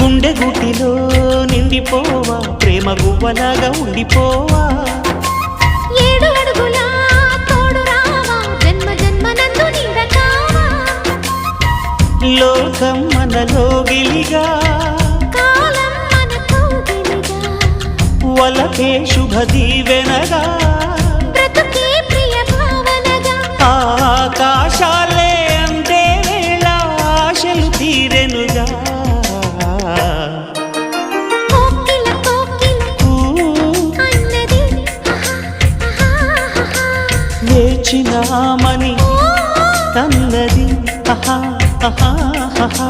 గుండె గుటిలో నిండిపోవా ప్రేమ గువ్వలాగా ఉండిపోవా 7 అడుగుల తోడు రావా జన్మ జన్మనందు నీడ కావా లోకం మనలో గిలిగా కాలం మనతో గిలిగా వలకే శుభ దీవెనగా బ్రతుకే ప్రియ భావనగా ఆకాశాలే అందే వేళ ఆశలు తీరెనుగా కోకిల కోకిల అన్నది వేచినామని తన్నది ఆహా ఆహా ఆహా